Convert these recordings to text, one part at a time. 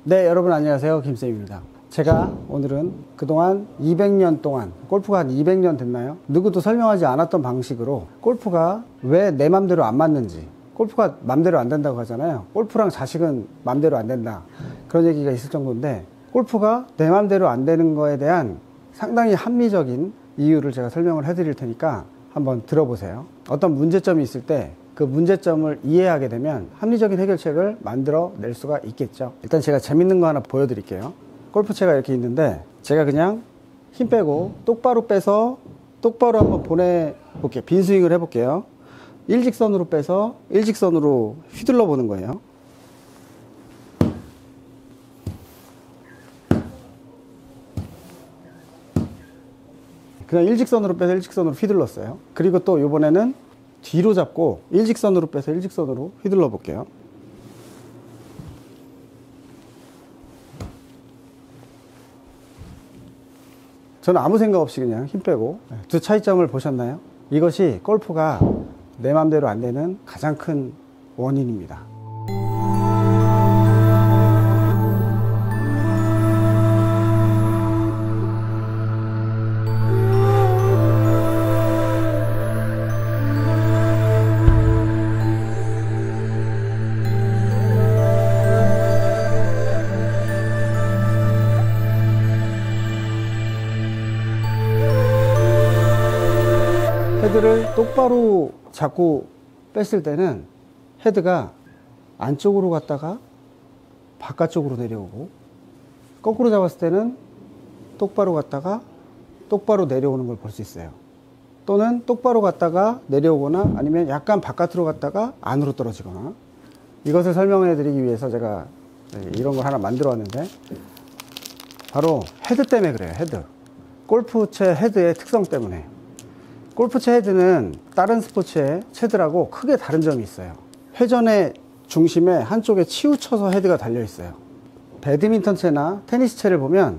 네, 여러분 안녕하세요. 김쌤입니다. 제가 오늘은 그동안 200년 동안, 골프가 한 200년 됐나요? 누구도 설명하지 않았던 방식으로 골프가 왜 내 맘대로 안 맞는지, 골프가 맘대로 안 된다고 하잖아요. 골프랑 자식은 맘대로 안 된다, 그런 얘기가 있을 정도인데, 골프가 내 맘대로 안 되는 거에 대한 상당히 합리적인 이유를 제가 설명을 해드릴 테니까 한번 들어보세요. 어떤 문제점이 있을 때 그 문제점을 이해하게 되면 합리적인 해결책을 만들어 낼 수가 있겠죠. 일단 제가 재밌는 거 하나 보여드릴게요. 골프채가 이렇게 있는데, 제가 그냥 힘 빼고 똑바로 빼서 똑바로 한번 보내볼게요. 빈스윙을 해볼게요. 일직선으로 빼서 일직선으로 휘둘러 보는 거예요. 그냥 일직선으로 빼서 일직선으로 휘둘렀어요. 그리고 또 이번에는 뒤로 잡고 일직선으로 빼서 일직선으로 휘둘러 볼게요. 저는 아무 생각 없이 그냥 힘 빼고, 두 차이점을 보셨나요? 이것이 골프가 내 맘대로 안 되는 가장 큰 원인입니다. 헤드를 똑바로 잡고 뺐을 때는 헤드가 안쪽으로 갔다가 바깥쪽으로 내려오고, 거꾸로 잡았을 때는 똑바로 갔다가 똑바로 내려오는 걸 볼 수 있어요. 또는 똑바로 갔다가 내려오거나 아니면 약간 바깥으로 갔다가 안으로 떨어지거나. 이것을 설명해 드리기 위해서 제가 이런 걸 하나 만들어 왔는데, 바로 헤드 때문에 그래요. 헤드. 골프채 헤드의 특성 때문에. 골프채 헤드는 다른 스포츠의 채들하고 크게 다른 점이 있어요. 회전의 중심에 한쪽에 치우쳐서 헤드가 달려 있어요. 배드민턴 채나 테니스 채를 보면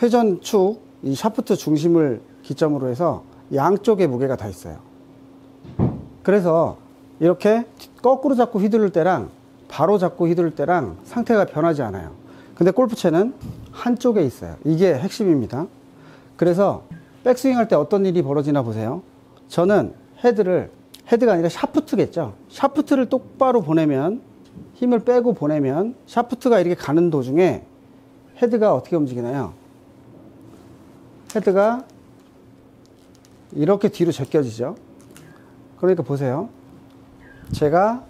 회전축, 이 샤프트 중심을 기점으로 해서 양쪽에 무게가 다 있어요. 그래서 이렇게 거꾸로 잡고 휘두를 때랑 바로 잡고 휘두를 때랑 상태가 변하지 않아요. 근데 골프채는 한쪽에 있어요. 이게 핵심입니다. 그래서 백스윙 할 때 어떤 일이 벌어지나 보세요. 저는 헤드가 아니라 샤프트겠죠. 샤프트를 똑바로 보내면, 힘을 빼고 보내면 샤프트가 이렇게 가는 도중에 헤드가 어떻게 움직이나요? 헤드가 이렇게 뒤로 제껴지죠. 그러니까 보세요. 제가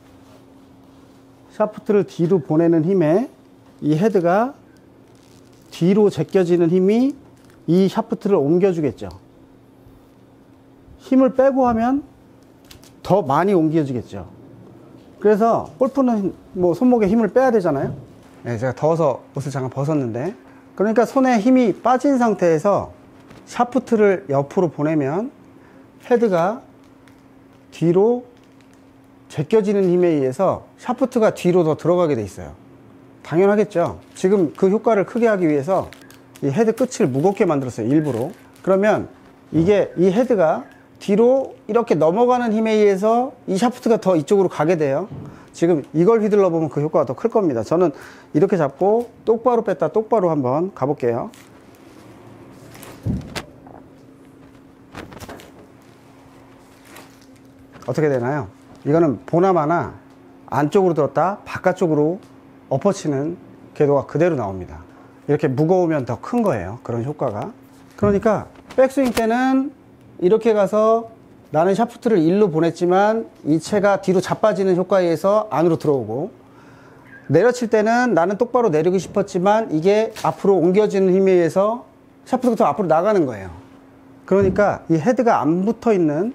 샤프트를 뒤로 보내는 힘에 이 헤드가 뒤로 제껴지는 힘이 이 샤프트를 옮겨주겠죠. 힘을 빼고 하면 더 많이 옮겨주겠죠. 그래서 골프는 뭐 손목에 힘을 빼야 되잖아요. 네, 제가 더워서 옷을 잠깐 벗었는데, 그러니까 손에 힘이 빠진 상태에서 샤프트를 옆으로 보내면 헤드가 뒤로 제껴지는 힘에 의해서 샤프트가 뒤로 더 들어가게 돼 있어요. 당연하겠죠. 지금 그 효과를 크게 하기 위해서 이 헤드 끝을 무겁게 만들었어요, 일부러. 그러면 이게, 이 헤드가 뒤로 이렇게 넘어가는 힘에 의해서 이 샤프트가 더 이쪽으로 가게 돼요. 지금 이걸 휘둘러 보면 그 효과가 더 클 겁니다. 저는 이렇게 잡고 똑바로 뺐다 똑바로 한번 가볼게요. 어떻게 되나요? 이거는 보나마나 안쪽으로 들었다 바깥쪽으로 엎어치는 궤도가 그대로 나옵니다. 이렇게 무거우면 더 큰 거예요, 그런 효과가. 그러니까 백스윙 때는 이렇게 가서 나는 샤프트를 일로 보냈지만 이 채가 뒤로 자빠지는 효과에 의해서 안으로 들어오고, 내려칠 때는 나는 똑바로 내리고 싶었지만 이게 앞으로 옮겨지는 힘에 의해서 샤프트가 더 앞으로 나가는 거예요. 그러니까 이 헤드가 안 붙어 있는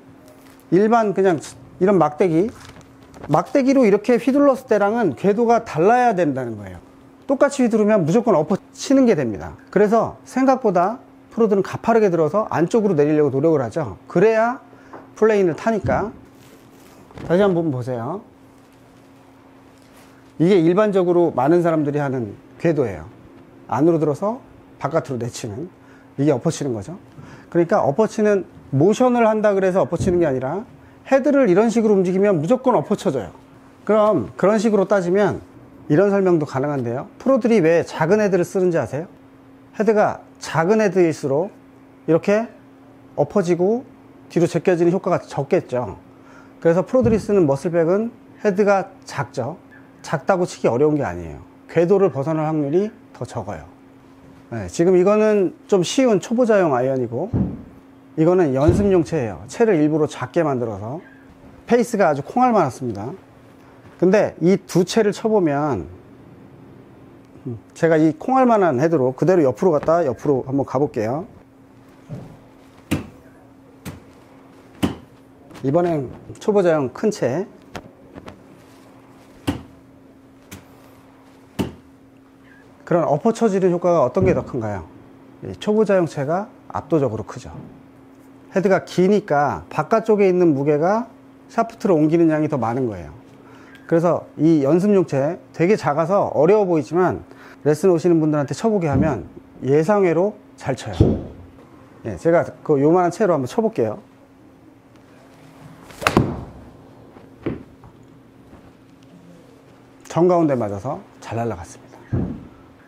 일반 그냥 이런 막대기로 이렇게 휘둘렀을 때랑은 궤도가 달라야 된다는 거예요. 똑같이 휘두르면 무조건 엎어치는 게 됩니다. 그래서 생각보다 프로들은 가파르게 들어서 안쪽으로 내리려고 노력을 하죠. 그래야 플레인을 타니까. 다시 한번 보세요. 이게 일반적으로 많은 사람들이 하는 궤도예요. 안으로 들어서 바깥으로 내치는, 이게 엎어치는 거죠. 그러니까 엎어치는 모션을 한다 그래서 엎어치는 게 아니라 헤드를 이런 식으로 움직이면 무조건 엎어쳐져요. 그럼 그런 식으로 따지면 이런 설명도 가능한데요. 프로들이 왜 작은 헤드를 쓰는지 아세요? 헤드가 작은 헤드일수록 이렇게 엎어지고 뒤로 제껴지는 효과가 적겠죠. 그래서 프로들이 쓰는 머슬백은 헤드가 작죠. 작다고 치기 어려운 게 아니에요. 궤도를 벗어날 확률이 더 적어요. 네, 지금 이거는 좀 쉬운 초보자용 아이언이고, 이거는 연습용 채예요. 채를 일부러 작게 만들어서 페이스가 아주 콩알 많았습니다. 근데 이 두 채를 쳐보면, 제가 이 콩알만한 헤드로 그대로 옆으로 갔다 옆으로 한번 가볼게요. 이번엔 초보자용 큰 채. 그런 엎어 쳐지는 효과가 어떤 게 더 큰가요? 초보자용 채가 압도적으로 크죠. 헤드가 기니까 바깥쪽에 있는 무게가 샤프트로 옮기는 양이 더 많은 거예요. 그래서 이 연습용 채 되게 작아서 어려워 보이지만 레슨 오시는 분들한테 쳐보게 하면 예상외로 잘 쳐요. 예, 제가 그 요만한 채로 한번 쳐볼게요. 정가운데 맞아서 잘 날아갔습니다.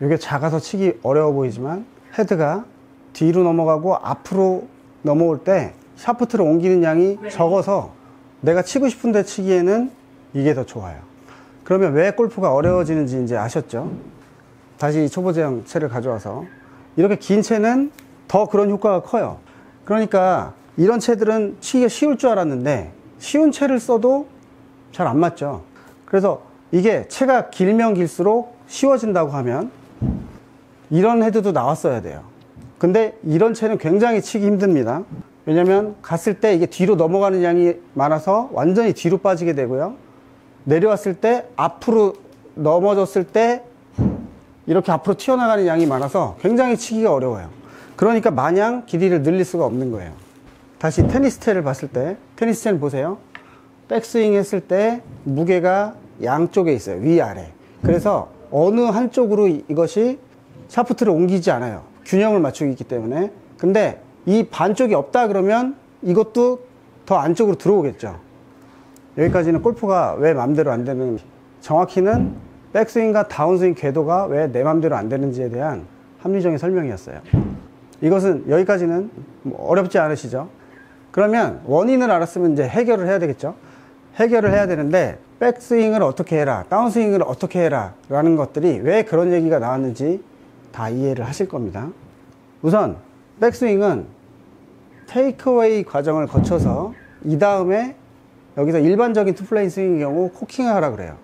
이게 작아서 치기 어려워 보이지만 헤드가 뒤로 넘어가고 앞으로 넘어올 때 샤프트를 옮기는 양이 적어서 내가 치고 싶은데 치기에는 이게 더 좋아요. 그러면 왜 골프가 어려워지는지 이제 아셨죠? 다시 초보자용 채를 가져와서 이렇게 긴 채는 더 그런 효과가 커요. 그러니까 이런 채들은 치기가 쉬울 줄 알았는데 쉬운 채를 써도 잘 안 맞죠. 그래서 이게 채가 길면 길수록 쉬워진다고 하면 이런 헤드도 나왔어야 돼요. 근데 이런 채는 굉장히 치기 힘듭니다. 왜냐면 갔을 때 이게 뒤로 넘어가는 양이 많아서 완전히 뒤로 빠지게 되고요. 내려왔을 때 앞으로 넘어졌을 때 이렇게 앞으로 튀어나가는 양이 많아서 굉장히 치기가 어려워요. 그러니까 마냥 길이를 늘릴 수가 없는 거예요. 다시 테니스 채를 봤을 때, 테니스 채는 보세요. 백스윙 했을 때 무게가 양쪽에 있어요. 위아래. 그래서 어느 한쪽으로 이것이 샤프트를 옮기지 않아요. 균형을 맞추기 있기 때문에. 근데 이 반쪽이 없다 그러면 이것도 더 안쪽으로 들어오겠죠. 여기까지는 골프가 왜 맘대로 안 되는, 정확히는 백스윙과 다운스윙 궤도가 왜 내 맘대로 안 되는지에 대한 합리적인 설명이었어요. 이것은 여기까지는 어렵지 않으시죠? 그러면 원인을 알았으면 이제 해결을 해야 되겠죠? 해결을 해야 되는데 백스윙을 어떻게 해라, 다운스윙을 어떻게 해라 라는 것들이 왜 그런 얘기가 나왔는지 다 이해를 하실 겁니다. 우선 백스윙은 테이크어웨이 과정을 거쳐서 이 다음에 여기서 일반적인 투플레인 스윙의 경우 코킹을 하라 그래요.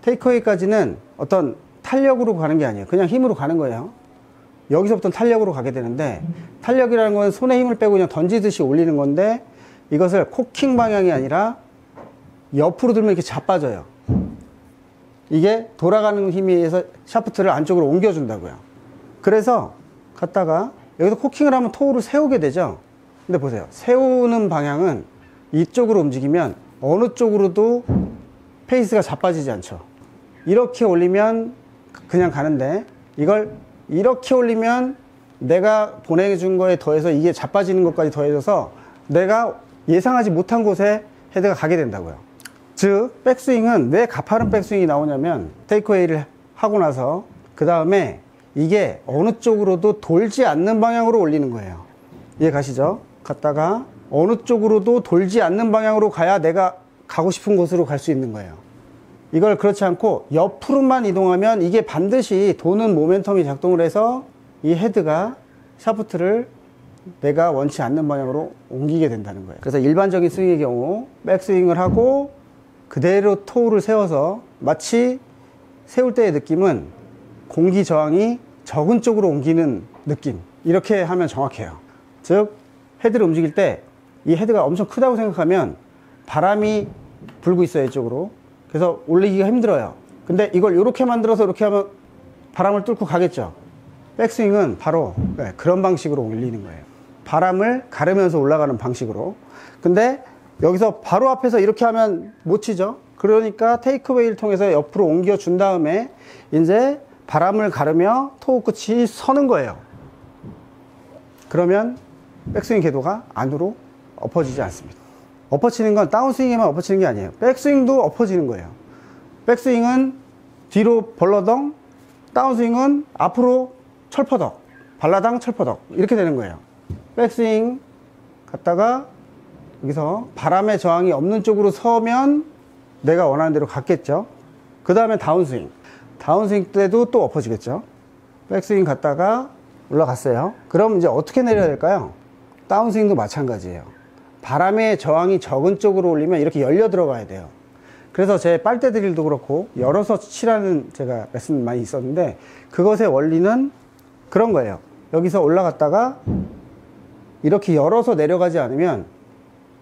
테이크어웨이까지는 어떤 탄력으로 가는 게 아니에요. 그냥 힘으로 가는 거예요. 여기서부터 탄력으로 가게 되는데, 탄력이라는 건 손에 힘을 빼고 그냥 던지듯이 올리는 건데, 이것을 코킹 방향이 아니라 옆으로 들면 이렇게 자빠져요. 이게 돌아가는 힘에 의해서 샤프트를 안쪽으로 옮겨준다고요. 그래서 갔다가 여기서 코킹을 하면 토우를 세우게 되죠. 근데 보세요. 세우는 방향은 이쪽으로 움직이면 어느 쪽으로도 페이스가 자빠지지 않죠. 이렇게 올리면 그냥 가는데, 이걸 이렇게 올리면 내가 보내준 거에 더해서 이게 자빠지는 것까지 더해져서 내가 예상하지 못한 곳에 헤드가 가게 된다고요. 즉 백스윙은 왜 가파른 백스윙이 나오냐면 테이크어웨이를 하고 나서 그 다음에 이게 어느 쪽으로도 돌지 않는 방향으로 올리는 거예요. 이해 가시죠? 갔다가 어느 쪽으로도 돌지 않는 방향으로 가야 내가 가고 싶은 곳으로 갈 수 있는 거예요. 이걸 그렇지 않고 옆으로만 이동하면 이게 반드시 도는 모멘텀이 작동을 해서 이 헤드가 샤프트를 내가 원치 않는 방향으로 옮기게 된다는 거예요. 그래서 일반적인 스윙의 경우 백스윙을 하고 그대로 토우를 세워서 마치 세울 때의 느낌은 공기 저항이 적은 쪽으로 옮기는 느낌, 이렇게 하면 정확해요. 즉 헤드를 움직일 때 이 헤드가 엄청 크다고 생각하면 바람이 불고 있어요, 이쪽으로. 그래서 올리기가 힘들어요. 근데 이걸 이렇게 만들어서 이렇게 하면 바람을 뚫고 가겠죠. 백스윙은 바로 그런 방식으로 올리는 거예요. 바람을 가르면서 올라가는 방식으로. 근데 여기서 바로 앞에서 이렇게 하면 못 치죠. 그러니까 테이크어웨이를 통해서 옆으로 옮겨 준 다음에 이제 바람을 가르며 토우 끝이 서는 거예요. 그러면 백스윙 궤도가 안으로 엎어지지 않습니다. 엎어치는 건 다운스윙에만 엎어치는 게 아니에요. 백스윙도 엎어지는 거예요. 백스윙은 뒤로 벌러덩, 다운스윙은 앞으로 철퍼덕, 발라당 철퍼덕 이렇게 되는 거예요. 백스윙 갔다가 여기서 바람의 저항이 없는 쪽으로 서면 내가 원하는 대로 갔겠죠. 그 다음에 다운스윙 때도 또 엎어지겠죠. 백스윙 갔다가 올라갔어요. 그럼 이제 어떻게 내려야 될까요? 다운스윙도 마찬가지예요. 바람의 저항이 적은 쪽으로 올리면 이렇게 열려 들어가야 돼요. 그래서 제 빨대 드릴도 그렇고 열어서 치라는 제가 레슨 많이 있었는데, 그것의 원리는 그런 거예요. 여기서 올라갔다가 이렇게 열어서 내려가지 않으면,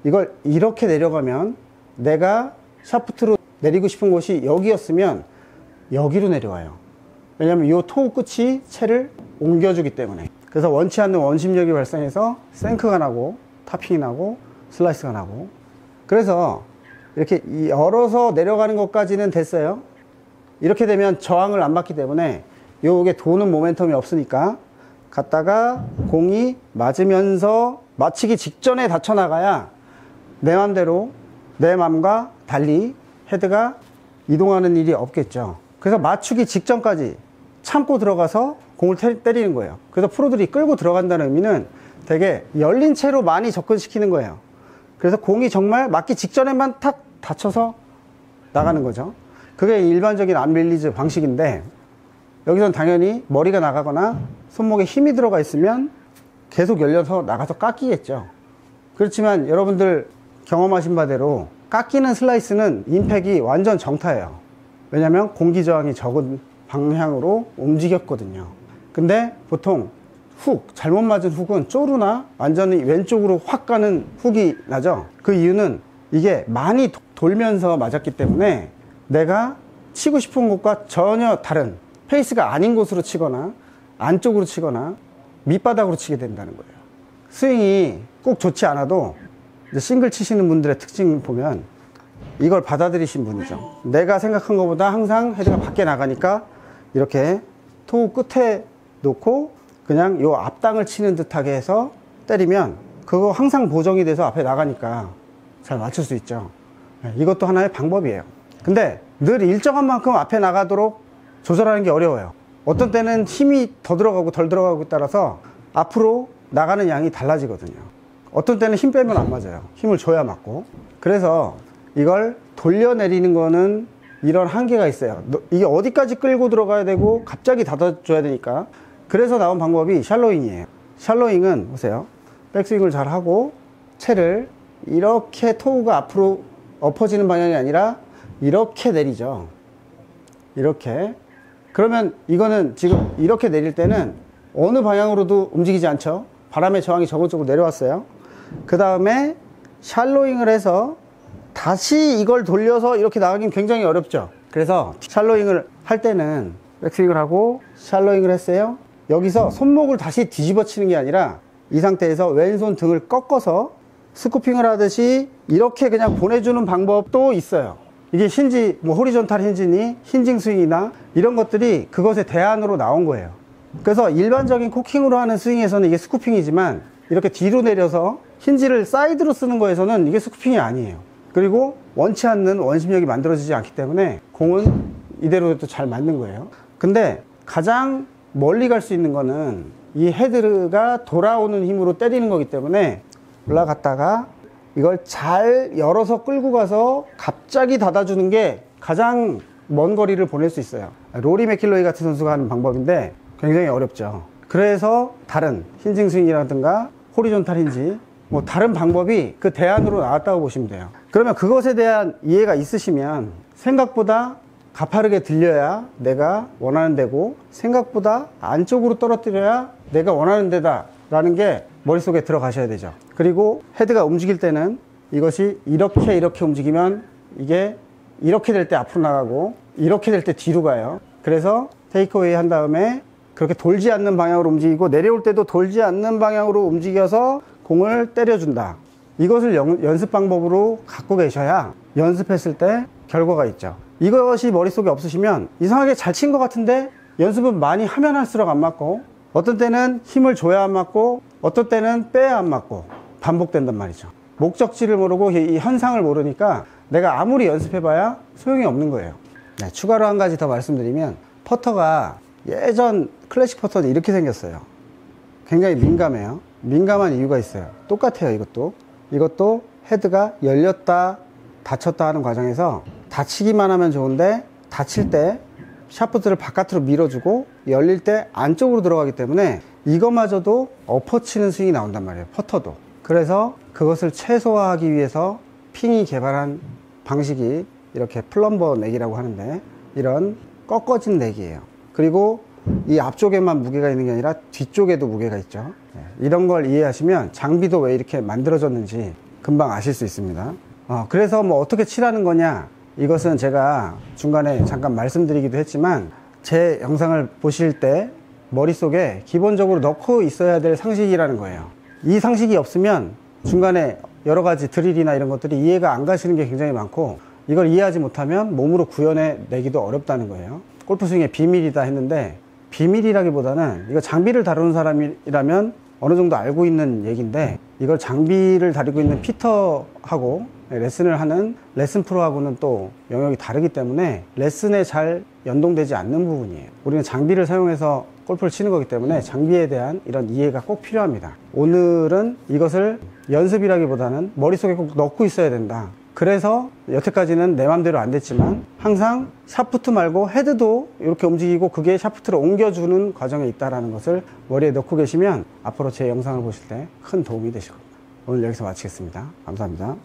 이걸 이렇게 내려가면 내가 샤프트로 내리고 싶은 곳이 여기였으면 여기로 내려와요. 왜냐면 이 토우 끝이 채를 옮겨주기 때문에. 그래서 원치 않는 원심력이 발생해서 생크가 나고 타핑이 나고 슬라이스가 나고. 그래서 이렇게 열어서 내려가는 것까지는 됐어요. 이렇게 되면 저항을 안 받기 때문에 요게 도는 모멘텀이 없으니까 갔다가 공이 맞으면서 맞히기 직전에 닫혀 나가야 내 맘대로 내 맘과 달리 헤드가 이동하는 일이 없겠죠. 그래서 맞추기 직전까지 참고 들어가서 공을 때리는 거예요. 그래서 프로들이 끌고 들어간다는 의미는 되게 열린 채로 많이 접근시키는 거예요. 그래서 공이 정말 맞기 직전에만 탁 닫혀서 나가는 거죠. 그게 일반적인 암릴리즈 방식인데, 여기선 당연히 머리가 나가거나 손목에 힘이 들어가 있으면 계속 열려서 나가서 깎이겠죠. 그렇지만 여러분들 경험하신 바대로 깎이는 슬라이스는 임팩이 완전 정타예요. 왜냐면 공기 저항이 적은 방향으로 움직였거든요. 근데 보통 잘못 맞은 훅은 쪼르나 완전히 왼쪽으로 확 가는 훅이 나죠. 그 이유는 이게 많이 돌면서 맞았기 때문에 내가 치고 싶은 곳과 전혀 다른 페이스가 아닌 곳으로 치거나 안쪽으로 치거나 밑바닥으로 치게 된다는 거예요. 스윙이 꼭 좋지 않아도 이제 싱글 치시는 분들의 특징 보면 이걸 받아들이신 분이죠. 내가 생각한 것보다 항상 헤드가 밖에 나가니까 이렇게 토우 끝에 놓고 그냥 요 앞땅을 치는 듯하게 해서 때리면 그거 항상 보정이 돼서 앞에 나가니까 잘 맞출 수 있죠. 이것도 하나의 방법이에요. 근데 늘 일정한 만큼 앞에 나가도록 조절하는 게 어려워요. 어떤 때는 힘이 더 들어가고 덜 들어가고에 따라서 앞으로 나가는 양이 달라지거든요. 어떤 때는 힘 빼면 안 맞아요. 힘을 줘야 맞고. 그래서 이걸 돌려내리는 거는 이런 한계가 있어요. 이게 어디까지 끌고 들어가야 되고 갑자기 닫아줘야 되니까. 그래서 나온 방법이 샬로잉이에요. 샬로잉은 보세요. 백스윙을 잘 하고 채를 이렇게 토우가 앞으로 엎어지는 방향이 아니라 이렇게 내리죠. 이렇게. 그러면 이거는 지금 이렇게 내릴 때는 어느 방향으로도 움직이지 않죠. 바람의 저항이 적은 쪽으로 내려왔어요. 그 다음에 샬로잉을 해서 다시 이걸 돌려서 이렇게 나가긴 굉장히 어렵죠. 그래서 샬로잉을 할 때는 백스윙을 하고 샬로잉을 했어요. 여기서 손목을 다시 뒤집어 치는 게 아니라 이 상태에서 왼손 등을 꺾어서 스쿠핑을 하듯이 이렇게 그냥 보내주는 방법도 있어요. 이게 힌지, 호리존탈 힌지니 힌징 스윙이나 이런 것들이 그것의 대안으로 나온 거예요. 그래서 일반적인 코킹으로 하는 스윙에서는 이게 스쿠핑이지만 이렇게 뒤로 내려서 힌지를 사이드로 쓰는 거에서는 이게 스쿠핑이 아니에요. 그리고 원치 않는 원심력이 만들어지지 않기 때문에 공은 이대로도 잘 맞는 거예요. 근데 가장 멀리 갈 수 있는 거는 이 헤드가 돌아오는 힘으로 때리는 거기 때문에 올라갔다가 이걸 잘 열어서 끌고 가서 갑자기 닫아주는 게 가장 먼 거리를 보낼 수 있어요. 로리 맥킬로이 같은 선수가 하는 방법인데 굉장히 어렵죠. 그래서 다른 힌징 스윙이라든가 호리존탈 힌지 다른 방법이 그 대안으로 나왔다고 보시면 돼요. 그러면 그것에 대한 이해가 있으시면 생각보다 가파르게 들려야 내가 원하는 데고 생각보다 안쪽으로 떨어뜨려야 내가 원하는 데다 라는 게 머릿속에 들어가셔야 되죠. 그리고 헤드가 움직일 때는 이것이 이렇게 움직이면 이게 이렇게 될 때 앞으로 나가고 이렇게 될 때 뒤로 가요. 그래서 테이크어웨이 한 다음에 그렇게 돌지 않는 방향으로 움직이고 내려올 때도 돌지 않는 방향으로 움직여서 공을 때려준다. 이것을 연습 방법으로 갖고 계셔야 연습했을 때 결과가 있죠. 이것이 머릿속에 없으시면 이상하게 잘 친 것 같은데 연습은 많이 하면 할수록 안 맞고 어떤 때는 힘을 줘야 안 맞고 어떤 때는 빼야 안 맞고 반복된단 말이죠. 목적지를 모르고 이 현상을 모르니까 내가 아무리 연습해봐야 소용이 없는 거예요. 네, 추가로 한 가지 더 말씀드리면, 퍼터가 예전 클래식 퍼터는 이렇게 생겼어요. 굉장히 민감해요. 민감한 이유가 있어요. 똑같아요. 이것도 헤드가 열렸다 닫혔다 하는 과정에서 닫히기만 하면 좋은데, 닫힐 때 샤프트를 바깥으로 밀어주고 열릴 때 안쪽으로 들어가기 때문에 이것마저도 엎어치는 스윙이 나온단 말이에요. 퍼터도. 그래서 그것을 최소화하기 위해서 핑이 개발한 방식이 이렇게 플럼버 내기라고 하는데, 이런 꺾어진 내기예요. 그리고 이 앞쪽에만 무게가 있는 게 아니라 뒤쪽에도 무게가 있죠. 이런 걸 이해하시면 장비도 왜 이렇게 만들어졌는지 금방 아실 수 있습니다. 그래서 뭐 어떻게 칠하는 거냐, 이것은 제가 중간에 잠깐 말씀드리기도 했지만, 제 영상을 보실 때 머릿속에 기본적으로 넣고 있어야 될 상식이라는 거예요. 이 상식이 없으면 중간에 여러 가지 드릴이나 이런 것들이 이해가 안 가시는 게 굉장히 많고, 이걸 이해하지 못하면 몸으로 구현해 내기도 어렵다는 거예요. 골프 스윙의 비밀이다 했는데, 비밀이라기보다는 이거 장비를 다루는 사람이라면 어느 정도 알고 있는 얘기인데, 이걸 장비를 다루고 있는 피터하고 레슨을 하는 레슨 프로하고는 또 영역이 다르기 때문에 레슨에 잘 연동되지 않는 부분이에요. 우리는 장비를 사용해서 골프를 치는 거기 때문에 장비에 대한 이런 이해가 꼭 필요합니다. 오늘은 이것을 연습이라기보다는 머릿속에 꼭 넣고 있어야 된다. 그래서 여태까지는 내 맘대로 안 됐지만, 항상 샤프트 말고 헤드도 이렇게 움직이고 그게 샤프트를 옮겨주는 과정에 있다는 것을 머리에 넣고 계시면 앞으로 제 영상을 보실 때 큰 도움이 되실 겁니다. 오늘 여기서 마치겠습니다. 감사합니다.